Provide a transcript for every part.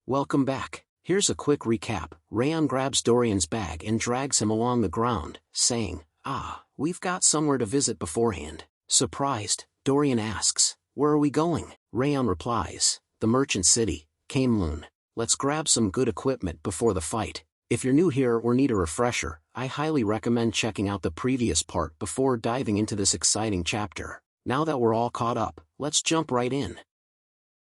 Welcome back. Here's a quick recap. Raon grabs Dorian's bag and drags him along the ground, saying, we've got somewhere to visit beforehand. Surprised, Dorian asks, where are we going? Raon replies, the merchant city, Camelun. Let's grab some good equipment before the fight. If you're new here or need a refresher, I highly recommend checking out the previous part before diving into this exciting chapter. Now that we're all caught up, let's jump right in.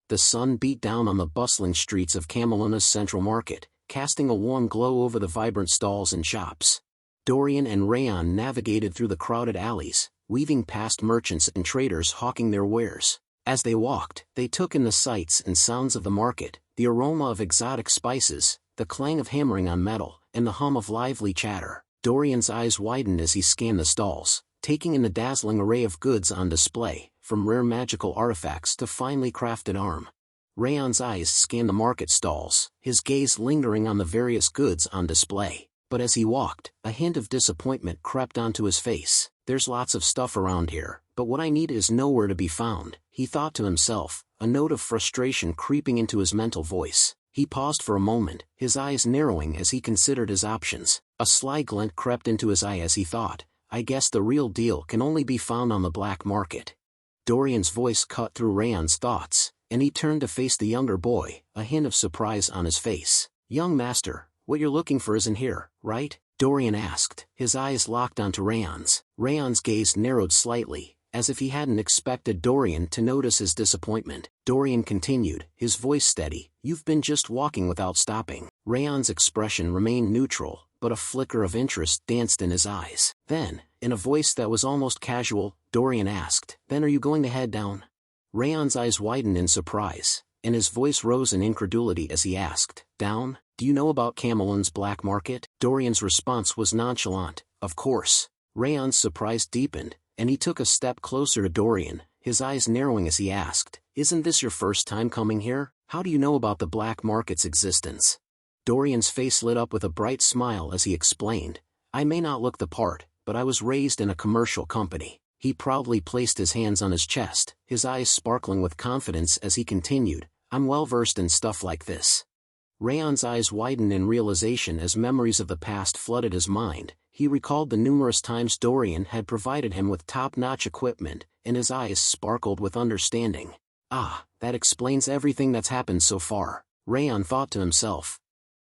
The sun beat down on the bustling streets of Cameluna's central market, casting a warm glow over the vibrant stalls and shops. Dorian and Raon navigated through the crowded alleys, weaving past merchants and traders hawking their wares. As they walked, they took in the sights and sounds of the market, the aroma of exotic spices, the clang of hammering on metal, and the hum of lively chatter. Dorian's eyes widened as he scanned the stalls, taking in the dazzling array of goods on display, from rare magical artifacts to finely crafted armor. Raon's eyes scanned the market stalls, his gaze lingering on the various goods on display. But as he walked, a hint of disappointment crept onto his face. There's lots of stuff around here, but what I need is nowhere to be found, he thought to himself, a note of frustration creeping into his mental voice. He paused for a moment, his eyes narrowing as he considered his options. A sly glint crept into his eye as he thought, I guess the real deal can only be found on the black market. Dorian's voice cut through Raon's thoughts, and he turned to face the younger boy, a hint of surprise on his face. Young master, what you're looking for isn't here, right? Dorian asked, his eyes locked onto Raon's. Raon's gaze narrowed slightly, as if he hadn't expected Dorian to notice his disappointment. Dorian continued, his voice steady, you've been just walking without stopping. Raon's expression remained neutral, but a flicker of interest danced in his eyes. Then, in a voice that was almost casual, Dorian asked, then are you going to head down? Raon's eyes widened in surprise, and his voice rose in incredulity as he asked, down? Do you know about Camelun's black market? Dorian's response was nonchalant, of course. Raon's surprise deepened, and he took a step closer to Dorian, his eyes narrowing as he asked, isn't this your first time coming here? How do you know about the black market's existence? Dorian's face lit up with a bright smile as he explained, I may not look the part, but I was raised in a commercial company. He proudly placed his hands on his chest, his eyes sparkling with confidence as he continued, I'm well versed in stuff like this. Raon's eyes widened in realization as memories of the past flooded his mind. He recalled the numerous times Dorian had provided him with top-notch equipment, and his eyes sparkled with understanding. That explains everything that's happened so far, Raon thought to himself.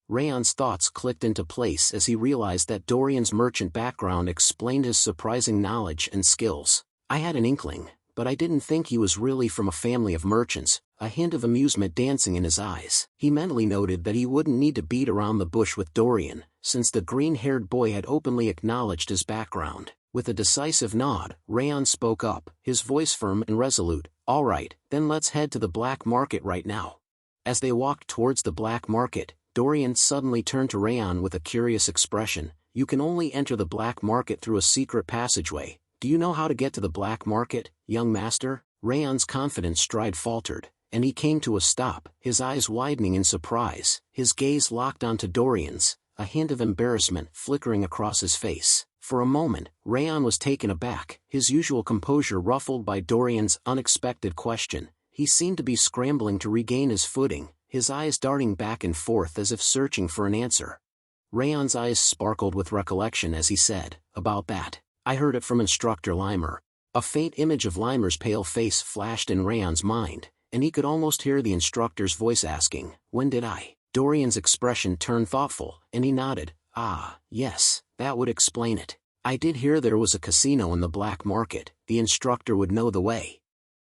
Raon's thoughts clicked into place as he realized that Dorian's merchant background explained his surprising knowledge and skills. I had an inkling, but I didn't think he was really from a family of merchants, a hint of amusement dancing in his eyes. He mentally noted that he wouldn't need to beat around the bush with Dorian, since the green-haired boy had openly acknowledged his background. With a decisive nod, Raon spoke up, his voice firm and resolute, all right, then let's head to the black market right now. As they walked towards the black market, Dorian suddenly turned to Raon with a curious expression, you can only enter the black market through a secret passageway. Do you know how to get to the black market, young master? Raon's confident stride faltered, and he came to a stop, his eyes widening in surprise, his gaze locked onto Dorian's, a hint of embarrassment flickering across his face. For a moment, Raon was taken aback, his usual composure ruffled by Dorian's unexpected question. He seemed to be scrambling to regain his footing, his eyes darting back and forth as if searching for an answer. Raon's eyes sparkled with recollection as he said, about that. I heard it from Instructor Limer. A faint image of Limer's pale face flashed in Raon's mind, and he could almost hear the instructor's voice asking, when did I? Dorian's expression turned thoughtful, and he nodded, yes, that would explain it. I did hear there was a casino in the black market, the instructor would know the way.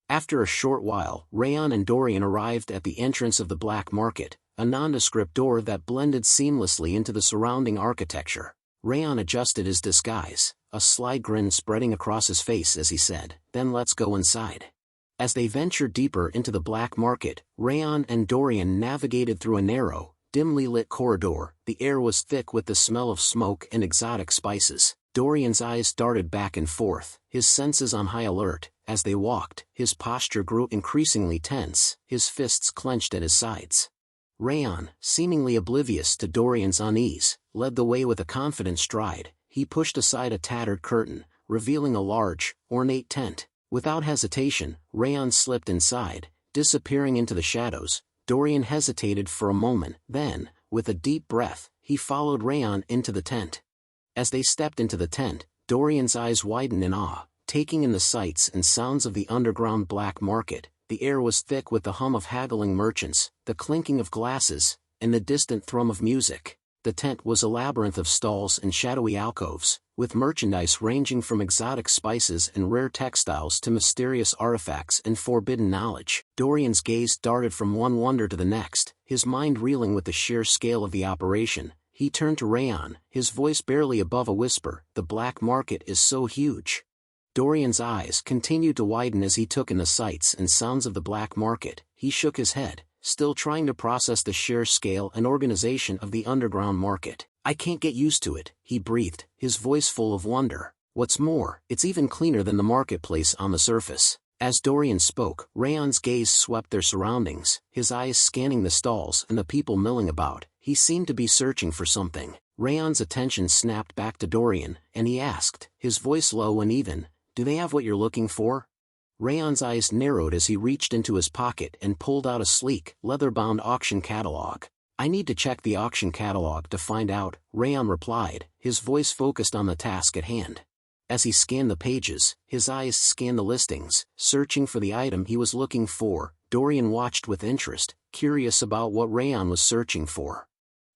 After a short while, Raon and Dorian arrived at the entrance of the black market, a nondescript door that blended seamlessly into the surrounding architecture. Raon adjusted his disguise, a sly grin spreading across his face as he said, then let's go inside. As they ventured deeper into the black market, Raon and Dorian navigated through a narrow, dimly lit corridor. The air was thick with the smell of smoke and exotic spices. Dorian's eyes darted back and forth, his senses on high alert. As they walked, his posture grew increasingly tense, his fists clenched at his sides. Raon, seemingly oblivious to Dorian's unease, led the way with a confident stride. He pushed aside a tattered curtain, revealing a large, ornate tent. Without hesitation, Raon slipped inside, disappearing into the shadows. Dorian hesitated for a moment, then, with a deep breath, he followed Raon into the tent. As they stepped into the tent, Dorian's eyes widened in awe, taking in the sights and sounds of the underground black market. The air was thick with the hum of haggling merchants, the clinking of glasses, and the distant thrum of music. The tent was a labyrinth of stalls and shadowy alcoves, with merchandise ranging from exotic spices and rare textiles to mysterious artifacts and forbidden knowledge. Dorian's gaze darted from one wonder to the next, his mind reeling with the sheer scale of the operation. He turned to Raon, his voice barely above a whisper, "The black market is so huge." Dorian's eyes continued to widen as he took in the sights and sounds of the black market. He shook his head, still trying to process the sheer scale and organization of the underground market. "I can't get used to it," he breathed, his voice full of wonder. "What's more, it's even cleaner than the marketplace on the surface." As Dorian spoke, Raon's gaze swept their surroundings, his eyes scanning the stalls and the people milling about. He seemed to be searching for something. Raon's attention snapped back to Dorian, and he asked, his voice low and even, "Do they have what you're looking for?" Raon's eyes narrowed as he reached into his pocket and pulled out a sleek, leather-bound auction catalog. "I need to check the auction catalog to find out," Raon replied, his voice focused on the task at hand. As he scanned the pages, his eyes scanned the listings, searching for the item he was looking for. Dorian watched with interest, curious about what Raon was searching for.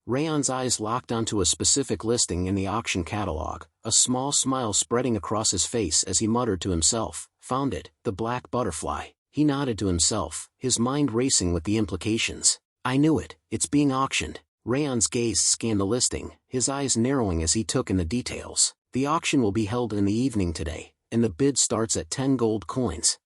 Raon's eyes locked onto a specific listing in the auction catalog, a small smile spreading across his face as he muttered to himself, "Found it, the black butterfly." He nodded to himself, his mind racing with the implications. "I knew it, it's being auctioned." Raon's gaze scanned the listing, his eyes narrowing as he took in the details. "The auction will be held in the evening today, and the bid starts at 10 gold coins.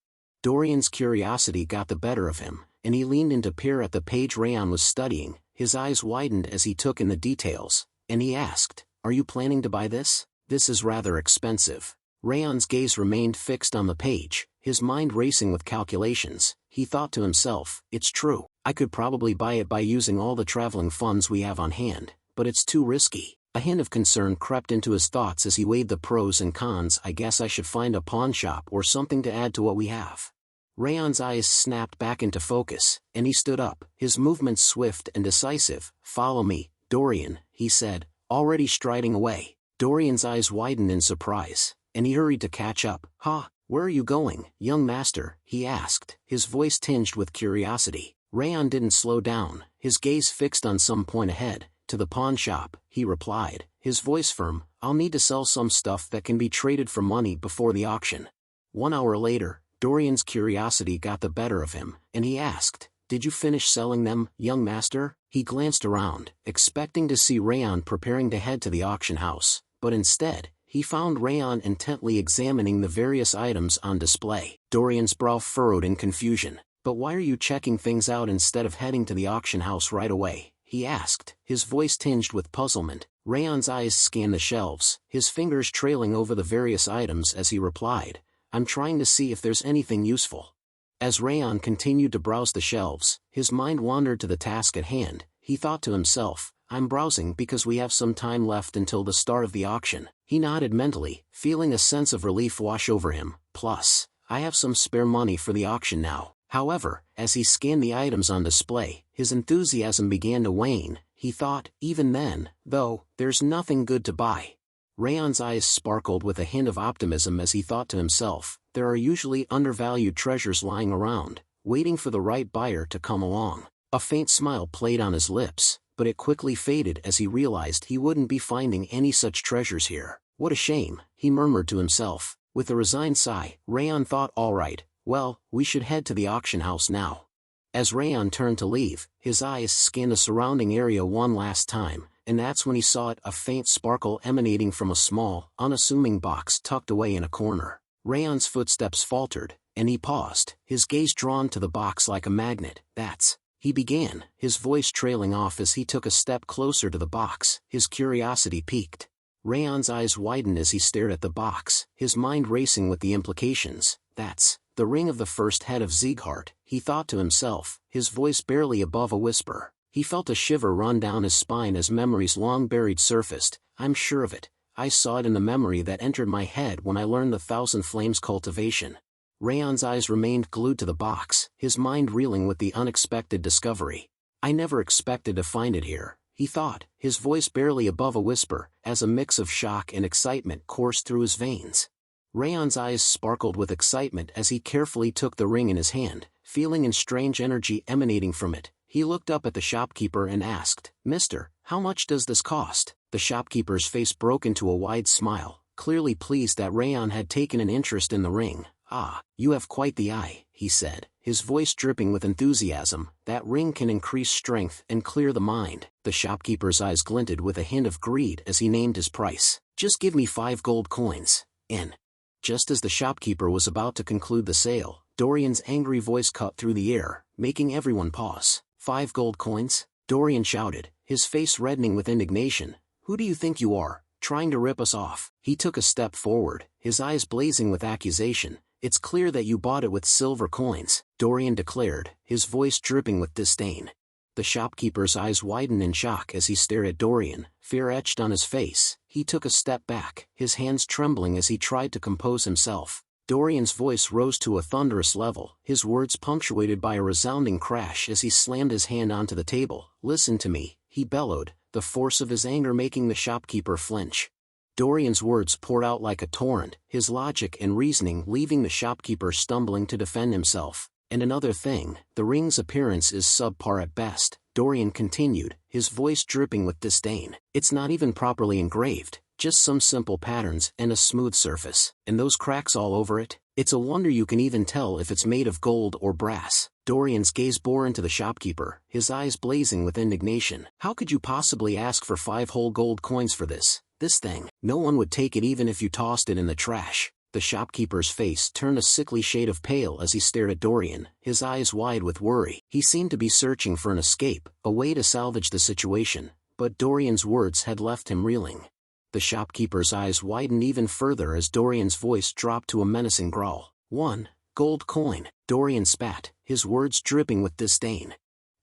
Dorian's curiosity got the better of him, and he leaned in to peer at the page Raon was studying. His eyes widened as he took in the details, and he asked, "Are you planning to buy this? This is rather expensive." Raon's gaze remained fixed on the page, his mind racing with calculations. He thought to himself, "It's true, I could probably buy it by using all the traveling funds we have on hand, but it's too risky." A hint of concern crept into his thoughts as he weighed the pros and cons. "I guess I should find a pawn shop or something to add to what we have." Raon's eyes snapped back into focus, and he stood up, his movements swift and decisive. "Follow me, Dorian," he said, already striding away. Dorian's eyes widened in surprise, and he hurried to catch up. "Ha, where are you going, young master?" he asked, his voice tinged with curiosity. Raon didn't slow down, his gaze fixed on some point ahead. "To the pawn shop," he replied, his voice firm. "I'll need to sell some stuff that can be traded for money before the auction." 1 hour later, Dorian's curiosity got the better of him, and he asked, "Did you finish selling them, young master?" He glanced around, expecting to see Raon preparing to head to the auction house, but instead, he found Raon intently examining the various items on display. Dorian's brow furrowed in confusion. "But why are you checking things out instead of heading to the auction house right away?" he asked, his voice tinged with puzzlement. Raon's eyes scanned the shelves, his fingers trailing over the various items as he replied, "I'm trying to see if there's anything useful." As Raon continued to browse the shelves, his mind wandered to the task at hand. He thought to himself, "I'm browsing because we have some time left until the start of the auction." He nodded mentally, feeling a sense of relief wash over him. "Plus, I have some spare money for the auction now." However, as he scanned the items on display, his enthusiasm began to wane. He thought, "Even then, though, there's nothing good to buy." Raon's eyes sparkled with a hint of optimism as he thought to himself, "There are usually undervalued treasures lying around, waiting for the right buyer to come along." A faint smile played on his lips, but it quickly faded as he realized he wouldn't be finding any such treasures here. "What a shame," he murmured to himself. With a resigned sigh, Raon thought, "All right, well, we should head to the auction house now." As Raon turned to leave, his eyes scanned the surrounding area one last time, and that's when he saw it, a faint sparkle emanating from a small, unassuming box tucked away in a corner. Raon's footsteps faltered, and he paused, his gaze drawn to the box like a magnet. "That's..." he began, his voice trailing off as he took a step closer to the box, his curiosity piqued. Raon's eyes widened as he stared at the box, his mind racing with the implications. "That's the ring of the first head of Sieghart," he thought to himself, his voice barely above a whisper. He felt a shiver run down his spine as memories long buried surfaced. "I'm sure of it. I saw it in the memory that entered my head when I learned the Thousand Flames cultivation." Raon's eyes remained glued to the box, his mind reeling with the unexpected discovery. I never expected to find it here, he thought, his voice barely above a whisper, as a mix of shock and excitement coursed through his veins. Raon's eyes sparkled with excitement as he carefully took the ring in his hand, feeling a strange energy emanating from it. He looked up at the shopkeeper and asked, "Mister, how much does this cost?" The shopkeeper's face broke into a wide smile, clearly pleased that Raon had taken an interest in the ring. "Ah, you have quite the eye," he said, his voice dripping with enthusiasm. "That ring can increase strength and clear the mind." The shopkeeper's eyes glinted with a hint of greed as he named his price. "Just give me 5 gold coins, in." Just as the shopkeeper was about to conclude the sale, Dorian's angry voice cut through the air, making everyone pause. 5 gold coins? Dorian shouted, his face reddening with indignation. "Who do you think you are, trying to rip us off?" He took a step forward, his eyes blazing with accusation. "It's clear that you bought it with silver coins," Dorian declared, his voice dripping with disdain. The shopkeeper's eyes widened in shock as he stared at Dorian, fear etched on his face. He took a step back, his hands trembling as he tried to compose himself. Dorian's voice rose to a thunderous level, his words punctuated by a resounding crash as he slammed his hand onto the table. "Listen to me," he bellowed, the force of his anger making the shopkeeper flinch. Dorian's words poured out like a torrent, his logic and reasoning leaving the shopkeeper stumbling to defend himself. "And another thing, the ring's appearance is subpar at best," Dorian continued, his voice dripping with disdain. "It's not even properly engraved, just some simple patterns and a smooth surface. And those cracks all over it? It's a wonder you can even tell if it's made of gold or brass." Dorian's gaze bore into the shopkeeper, his eyes blazing with indignation. "How could you possibly ask for 5 whole gold coins for this thing? No one would take it even if you tossed it in the trash." The shopkeeper's face turned a sickly shade of pale as he stared at Dorian, his eyes wide with worry. He seemed to be searching for an escape, a way to salvage the situation, but Dorian's words had left him reeling. The shopkeeper's eyes widened even further as Dorian's voice dropped to a menacing growl. 1 gold coin, Dorian spat, his words dripping with disdain.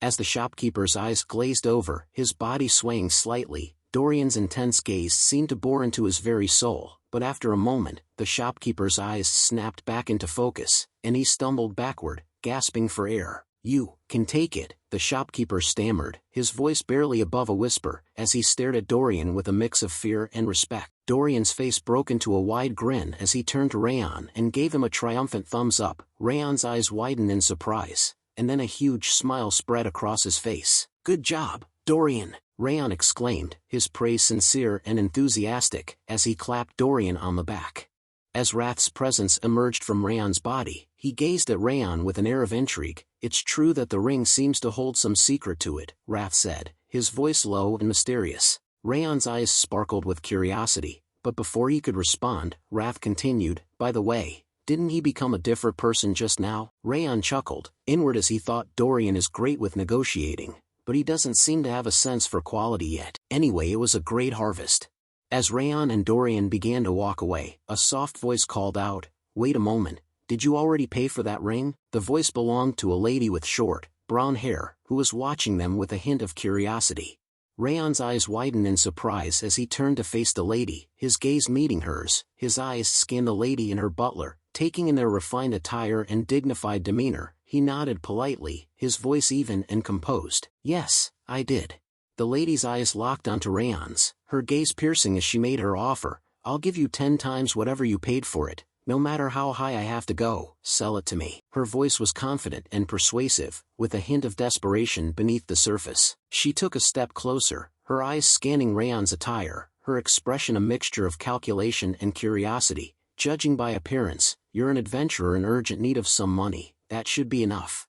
As the shopkeeper's eyes glazed over, his body swaying slightly, Dorian's intense gaze seemed to bore into his very soul. But after a moment, the shopkeeper's eyes snapped back into focus, and he stumbled backward, gasping for air. "You can take it," the shopkeeper stammered, his voice barely above a whisper, as he stared at Dorian with a mix of fear and respect. Dorian's face broke into a wide grin as he turned to Raon and gave him a triumphant thumbs up. Raon's eyes widened in surprise, and then a huge smile spread across his face. "Good job, Dorian," Raon exclaimed, his praise sincere and enthusiastic, as he clapped Dorian on the back. As Wrath's presence emerged from Raon's body, he gazed at Raon with an air of intrigue. "It's true that the ring seems to hold some secret to it," Wrath said, his voice low and mysterious. Raon's eyes sparkled with curiosity, but before he could respond, Wrath continued, "By the way, didn't he become a different person just now?" Raon chuckled, inward as he thought Dorian is great with negotiating, but he doesn't seem to have a sense for quality yet. Anyway, it was a great harvest. As Raon and Dorian began to walk away, a soft voice called out, "Wait a moment, did you already pay for that ring?" The voice belonged to a lady with short, brown hair, who was watching them with a hint of curiosity. Raon's eyes widened in surprise as he turned to face the lady, his gaze meeting hers. His eyes scanned the lady and her butler, taking in their refined attire and dignified demeanor. He nodded politely, his voice even and composed. "Yes, I did." The lady's eyes locked onto Raon's, her gaze piercing as she made her offer. "I'll give you 10 times whatever you paid for it, no matter how high I have to go. Sell it to me." Her voice was confident and persuasive, with a hint of desperation beneath the surface. She took a step closer, her eyes scanning Raon's attire, her expression a mixture of calculation and curiosity. "Judging by appearance, you're an adventurer in urgent need of some money. That should be enough."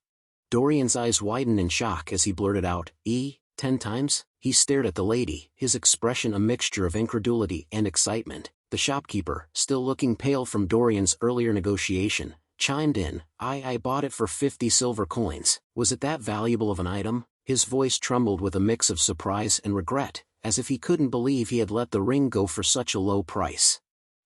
Dorian's eyes widened in shock as he blurted out, 10 times? He stared at the lady, his expression a mixture of incredulity and excitement. The shopkeeper, still looking pale from Dorian's earlier negotiation, chimed in, I bought it for 50 silver coins. Was it that valuable of an item?" His voice trembled with a mix of surprise and regret, as if he couldn't believe he had let the ring go for such a low price.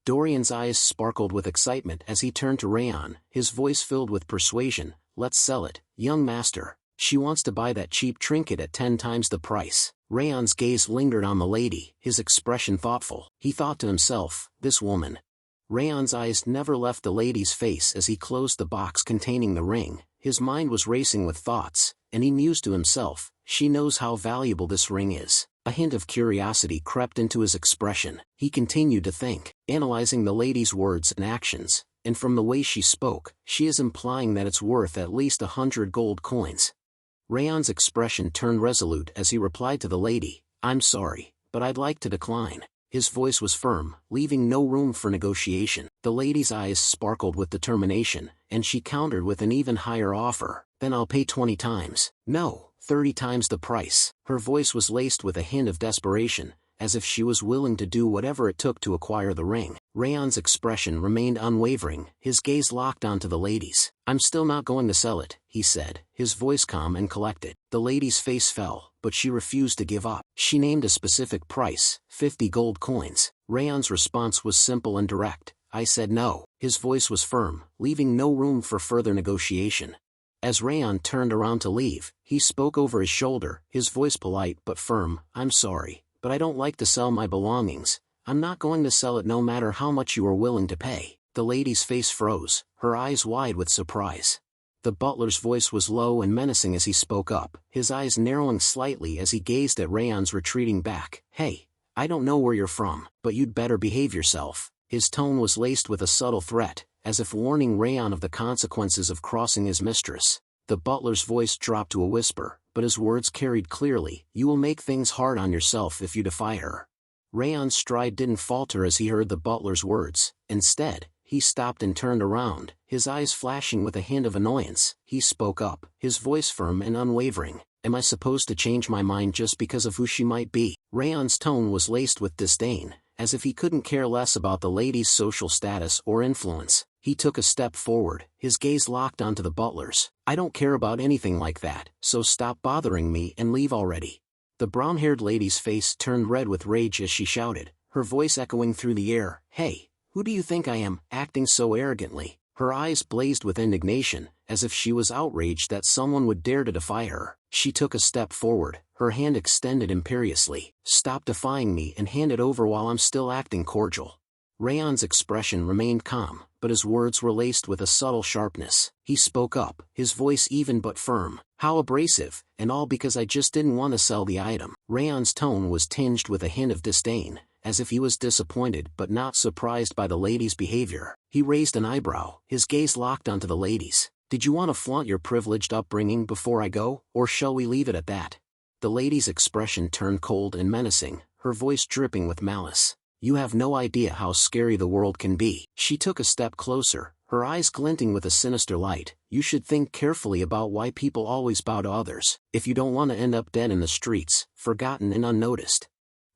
Dorian's eyes sparkled with excitement as he turned to Raon, his voice filled with persuasion. "Let's sell it, young master. She wants to buy that cheap trinket at 10 times the price." Raon's gaze lingered on the lady, his expression thoughtful. He thought to himself, this woman. Raon's eyes never left the lady's face as he closed the box containing the ring. His mind was racing with thoughts, and he mused to himself, she knows how valuable this ring is. A hint of curiosity crept into his expression. He continued to think, analyzing the lady's words and actions, and from the way she spoke, she is implying that it's worth at least 100 gold coins. Raon's expression turned resolute as he replied to the lady, I'm sorry, but I'd like to decline. His voice was firm, leaving no room for negotiation. The lady's eyes sparkled with determination, and she countered with an even higher offer. Then I'll pay 20 times. No, 30 times the price. Her voice was laced with a hint of desperation, as if she was willing to do whatever it took to acquire the ring. Raon's expression remained unwavering, his gaze locked onto the lady's. I'm still not going to sell it, he said, his voice calm and collected. The lady's face fell, but she refused to give up. She named a specific price, 50 gold coins. Raon's response was simple and direct. I said no. His voice was firm, leaving no room for further negotiation. As Raon turned around to leave, he spoke over his shoulder, his voice polite but firm, I'm sorry, but I don't like to sell my belongings. I'm not going to sell it no matter how much you are willing to pay. The lady's face froze, her eyes wide with surprise. The butler's voice was low and menacing as he spoke up, his eyes narrowing slightly as he gazed at Raon's retreating back. Hey, I don't know where you're from, but you'd better behave yourself. His tone was laced with a subtle threat, as if warning Raon of the consequences of crossing his mistress. The butler's voice dropped to a whisper, but his words carried clearly, you will make things hard on yourself if you defy her. Raon's stride didn't falter as he heard the butler's words. Instead, he stopped and turned around, his eyes flashing with a hint of annoyance. He spoke up, his voice firm and unwavering. Am I supposed to change my mind just because of who she might be? Raon's tone was laced with disdain, as if he couldn't care less about the lady's social status or influence. He took a step forward, his gaze locked onto the butler's. I don't care about anything like that, so stop bothering me and leave already. The brown-haired lady's face turned red with rage as she shouted, her voice echoing through the air, Hey, who do you think I am, acting so arrogantly? Her eyes blazed with indignation, as if she was outraged that someone would dare to defy her. She took a step forward, her hand extended imperiously. Stop defying me and hand it over while I'm still acting cordial. Raon's expression remained calm, but his words were laced with a subtle sharpness. He spoke up, his voice even but firm. How abrasive, and all because I just didn't want to sell the item. Raon's tone was tinged with a hint of disdain, as if he was disappointed but not surprised by the lady's behavior. He raised an eyebrow, his gaze locked onto the lady's. Did you want to flaunt your privileged upbringing before I go, or shall we leave it at that? The lady's expression turned cold and menacing, her voice dripping with malice. You have no idea how scary the world can be. She took a step closer, her eyes glinting with a sinister light. You should think carefully about why people always bow to others, if you don't want to end up dead in the streets, forgotten and unnoticed.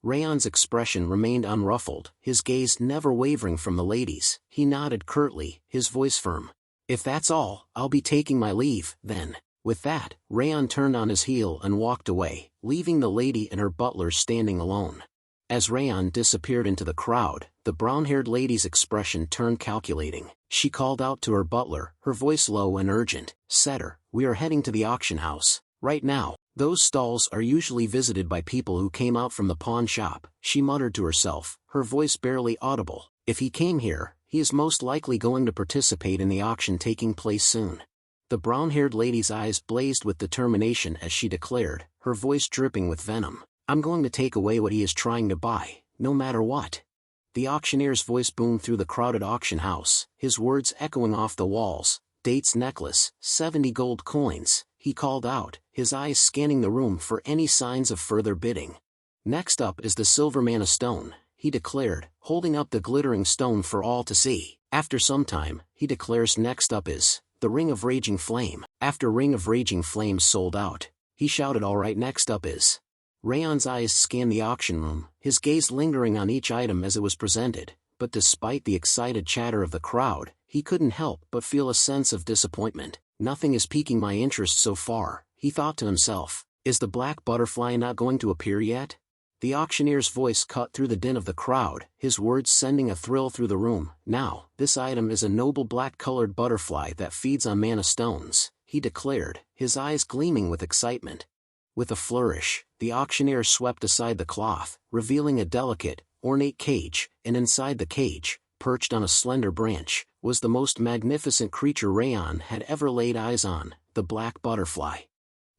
Raon's expression remained unruffled, his gaze never wavering from the lady's. He nodded curtly, his voice firm. If that's all, I'll be taking my leave, then. With that, Raon turned on his heel and walked away, leaving the lady and her butler standing alone. As Raon disappeared into the crowd, the brown-haired lady's expression turned calculating. She called out to her butler, her voice low and urgent. Setter, we are heading to the auction house. Right now. Those stalls are usually visited by people who came out from the pawn shop, she muttered to herself, her voice barely audible. If he came here, he is most likely going to participate in the auction taking place soon. The brown-haired lady's eyes blazed with determination as she declared, her voice dripping with venom. I'm going to take away what he is trying to buy, no matter what. The auctioneer's voice boomed through the crowded auction house, his words echoing off the walls. Date's necklace, 70 gold coins, he called out, his eyes scanning the room for any signs of further bidding. Next up is the silver mana stone, he declared, holding up the glittering stone for all to see. After some time, he declares next up is the Ring of Raging Flame. After Ring of Raging Flame sold out, he shouted alright, next up is. Raon's eyes scanned the auction room, his gaze lingering on each item as it was presented, but despite the excited chatter of the crowd, he couldn't help but feel a sense of disappointment. Nothing is piquing my interest so far, he thought to himself. Is the black butterfly not going to appear yet? The auctioneer's voice cut through the din of the crowd, his words sending a thrill through the room. Now, this item is a noble black-colored butterfly that feeds on mana stones, he declared, his eyes gleaming with excitement. With a flourish, the auctioneer swept aside the cloth, revealing a delicate, ornate cage, and inside the cage, perched on a slender branch, was the most magnificent creature Raon had ever laid eyes on, the black butterfly.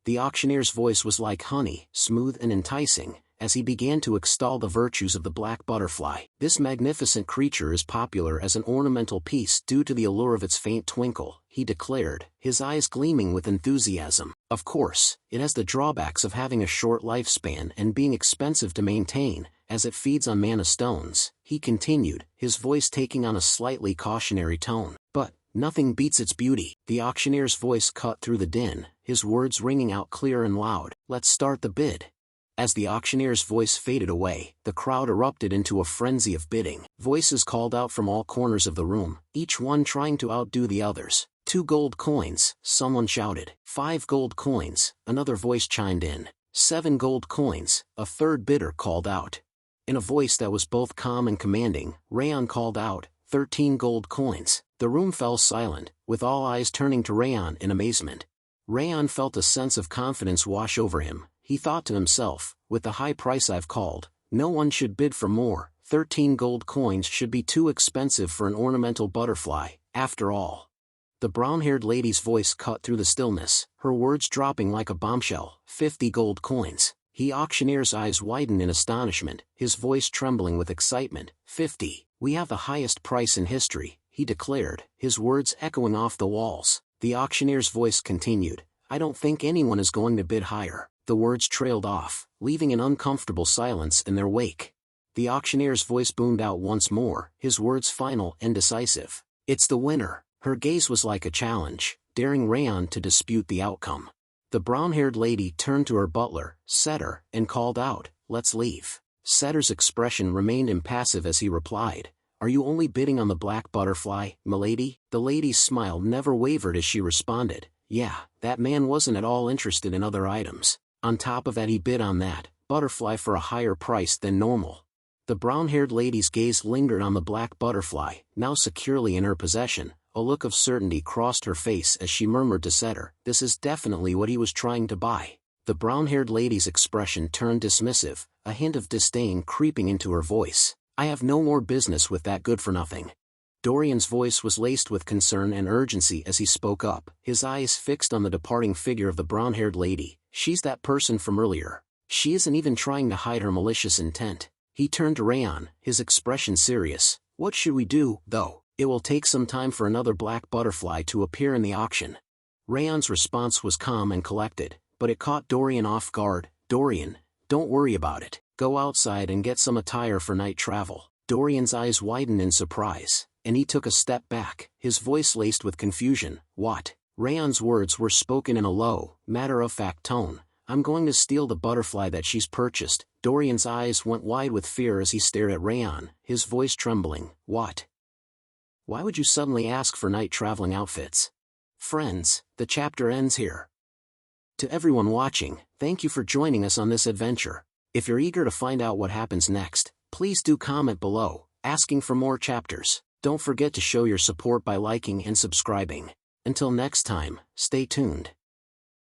The auctioneer's voice was like honey, smooth and enticing, as he began to extol the virtues of the black butterfly. This magnificent creature is popular as an ornamental piece due to the allure of its faint twinkle, he declared, his eyes gleaming with enthusiasm. Of course, it has the drawbacks of having a short lifespan and being expensive to maintain, as it feeds on mana stones, he continued, his voice taking on a slightly cautionary tone. But nothing beats its beauty. The auctioneer's voice cut through the din, his words ringing out clear and loud. Let's start the bid. As the auctioneer's voice faded away, the crowd erupted into a frenzy of bidding. Voices called out from all corners of the room, each one trying to outdo the others. 2 gold coins, someone shouted. 5 gold coins, another voice chimed in. 7 gold coins, a third bidder called out. In a voice that was both calm and commanding, Raon called out, 13 gold coins. The room fell silent, with all eyes turning to Raon in amazement. Raon felt a sense of confidence wash over him. He thought to himself, with the high price I've called, no one should bid for more. 13 gold coins should be too expensive for an ornamental butterfly, after all. The brown-haired lady's voice cut through the stillness, her words dropping like a bombshell. 50 gold coins. The auctioneer's eyes widened in astonishment, his voice trembling with excitement. 50. We have the highest price in history, he declared, his words echoing off the walls. The auctioneer's voice continued, I don't think anyone is going to bid higher. The words trailed off, leaving an uncomfortable silence in their wake. The auctioneer's voice boomed out once more, his words final and decisive. It's the winner. Her gaze was like a challenge, daring Raon to dispute the outcome. The brown-haired lady turned to her butler, Setter, and called out, let's leave. Setter's expression remained impassive as he replied, Are you only bidding on the black butterfly, milady? The lady's smile never wavered as she responded, Yeah, that man wasn't at all interested in other items. On top of that he bid on that butterfly for a higher price than normal. The brown-haired lady's gaze lingered on the black butterfly, now securely in her possession. A look of certainty crossed her face as she murmured to Setter, This is definitely what he was trying to buy. The brown-haired lady's expression turned dismissive, a hint of disdain creeping into her voice. I have no more business with that good-for-nothing. Dorian's voice was laced with concern and urgency as he spoke up, his eyes fixed on the departing figure of the brown-haired lady. She's that person from earlier. She isn't even trying to hide her malicious intent. He turned to Raon, his expression serious. What should we do, though? It will take some time for another black butterfly to appear in the auction. Raon's response was calm and collected, but it caught Dorian off guard. Dorian, don't worry about it. Go outside and get some attire for night travel. Dorian's eyes widened in surprise, and he took a step back, his voice laced with confusion. What? Raon's words were spoken in a low, matter-of-fact tone. I'm going to steal the butterfly that she's purchased. Dorian's eyes went wide with fear as he stared at Raon, his voice trembling. What? Why would you suddenly ask for night traveling outfits? Friends, the chapter ends here. To everyone watching, thank you for joining us on this adventure. If you're eager to find out what happens next, please do comment below, asking for more chapters. Don't forget to show your support by liking and subscribing. Until next time, stay tuned.